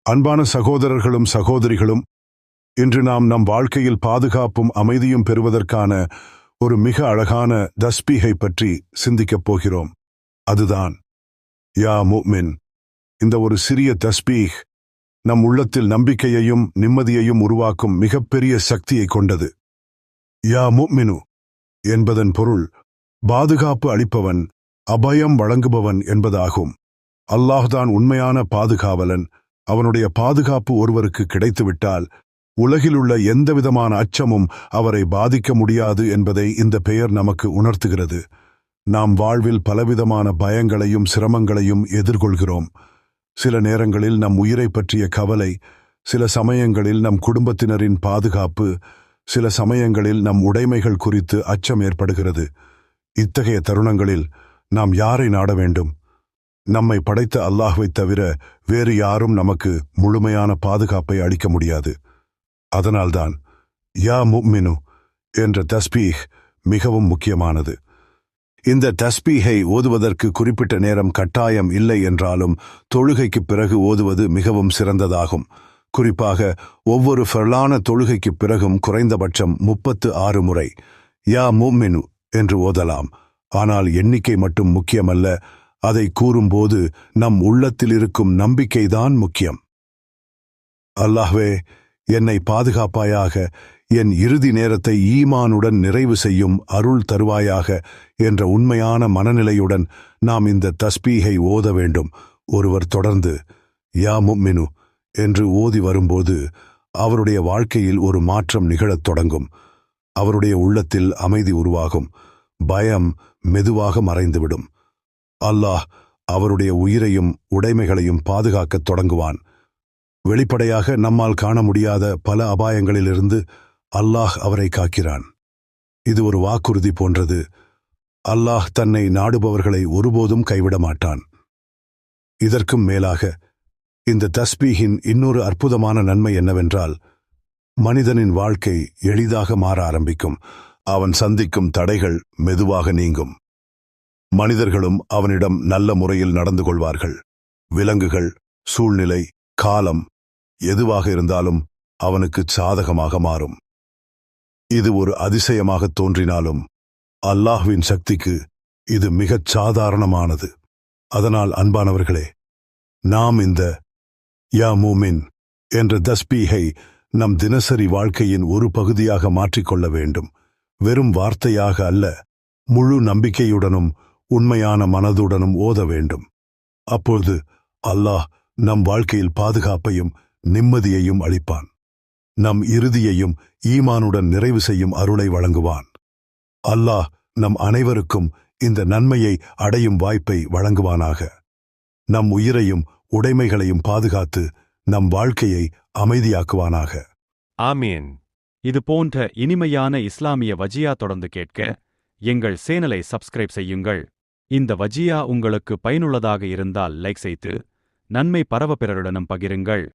அன்பான சகோதரர்களும் சகோதரிகளும், இன்று நாம் நம் வாழ்க்கையில் பாதுகாப்பும் அமைதியும் பெறுவதற்கான ஒரு மிக அழகான தஸ்பீஹை பற்றி சிந்திக்கப் போகிறோம். அதுதான் யா முஃமின். இந்த ஒரு சிறிய தஸ்பீஹ் நம் உள்ளத்தில் நம்பிக்கையையும் நிம்மதியையும் உருவாக்கும் மிகப்பெரிய சக்தியை கொண்டது. யா முஃமினு என்பதன் பொருள் பாதுகாப்பு அளிப்பவன், அபயம் வழங்குபவன் என்பதாகும். அல்லாஹ்தான் உண்மையான பாதுகாவலன். அவனுடைய பாதுகாப்பு ஒருவருக்கு கிடைத்துவிட்டால் உலகிலுள்ள எந்தவிதமான அச்சமும் அவரை பாதிக்க முடியாது என்பதை இந்த பெயர் நமக்கு உணர்த்துகிறது. நாம் வாழ்வில் பலவிதமான பயங்களையும் சிரமங்களையும் எதிர்கொள்கிறோம். சில நேரங்களில் நம் உயிரை பற்றிய கவலை, சில சமயங்களில் நம் குடும்பத்தினரின் பாதுகாப்பு, சில சமயங்களில் நம் உடைமைகள் குறித்து அச்சம் ஏற்படுகிறது. இத்தகைய தருணங்களில் நாம் யாரை நாட வேண்டும்? நம்மை படைத்த அல்லாஹ்வைத் தவிர வேறு யாரும் நமக்கு முழுமையான பாதுகாப்பை அளிக்க முடியாது. அதனால்தான் யா முஃமினு என்ற தஸ்பீஹ் மிகவும் முக்கியமானது. இந்த தஸ்பீஹை ஓதுவதற்கு குறிப்பிட்ட நேரம் கட்டாயம் இல்லை என்றாலும் தொழுகைக்குப் பிறகு ஓதுவது மிகவும் சிறந்ததாகும். குறிப்பாக ஒவ்வொரு ஃபர்லான தொழுகைக்குப் பிறகும் குறைந்தபட்சம் 36 முறை யா முஃமினு என்று ஓதலாம். ஆனால் எண்ணிக்கை மட்டும் முக்கியமல்ல, அதை கூறும்போது நம் உள்ளத்தில் இருக்கும் நம்பிக்கைதான் முக்கியம். அல்லாஹ்வே, என்னை பாதுகாப்பாயாக, என் இறுதி நேரத்தை ஈமானுடன் நிறைவு செய்யும் அருள் தருவாயாக என்ற உண்மையான மனநிலையுடன் நாம் இந்த தஸ்பீஹை ஓத வேண்டும். ஒருவர் தொடர்ந்து யா முஃமினு என்று ஓதி வரும்போது அவருடைய வாழ்க்கையில் ஒரு மாற்றம் நிகழத் தொடங்கும். அவருடைய உள்ளத்தில் அமைதி உருவாகும். பயம் மெதுவாக மறைந்துவிடும். அல்லாஹ் அவருடைய உயிரையும் உடைமைகளையும் பாதுகாக்கத் தொடங்குவான். வெளிப்படையாக நம்மால் காண முடியாத பல அபாயங்களிலிருந்து அல்லாஹ் அவரை காக்கிறான். இது ஒரு வாக்குறுதி போன்றது. அல்லாஹ் தன்னை நாடுபவர்களை ஒருபோதும் கைவிட மாட்டான். இதற்கும் மேலாக இந்த தஸ்பீஹின் இன்னொரு அற்புதமான நன்மை என்னவென்றால், மனிதனின் வாழ்க்கை எளிதாக மாற ஆரம்பிக்கும். அவன் சந்திக்கும் தடைகள் மெதுவாக நீங்கும். மனிதர்களும் அவனிடம் நல்ல முறையில் நடந்து கொள்வார்கள். விலங்குகள், சூழ்நிலை, காலம் எதுவாக இருந்தாலும் அவனுக்கு சாதகமாக மாறும். இது ஒரு அதிசயமாக தோன்றினாலும் அல்லாஹ்வின் சக்திக்கு இது மிகச் சாதாரணமானது. அதனால் அன்பானவர்களே, நாம் இந்த யா முஃமின் என்ற தஸ்பீஹை நம் தினசரி வாழ்க்கையின் ஒரு பகுதியாக மாற்றிக்கொள்ள வேண்டும். வெறும் வார்த்தையாக அல்ல, முழு நம்பிக்கையுடனும் உண்மையான மனதுடனும் ஓத வேண்டும். அப்பொழுது அல்லாஹ் நம் வாழ்க்கையில் பாதுகாப்பையும் நிம்மதியையும் அளிப்பான். நம் இறுதியையும் ஈமானுடன் நிறைவு செய்யும் அருளை வழங்குவான். அல்லாஹ் நம் அனைவருக்கும் இந்த நன்மையை அடையும் வாய்ப்பை வழங்குவானாக. நம் உயிரையும் உடைமைகளையும் பாதுகாத்து நம் வாழ்க்கையை அமைதியாக்குவானாக. ஆமீன். இது போன்ற இனிமையான இஸ்லாமிய வஜியா தொடர்ந்து கேட்க எங்கள் சேனலை சப்ஸ்கிரைப் செய்யுங்கள். இந்த வஜியா உங்களுக்கு பயனுள்ளதாக இருந்தால் லைக் செய்து நன்மை பரவ பிறருடனும் பகிருங்கள்.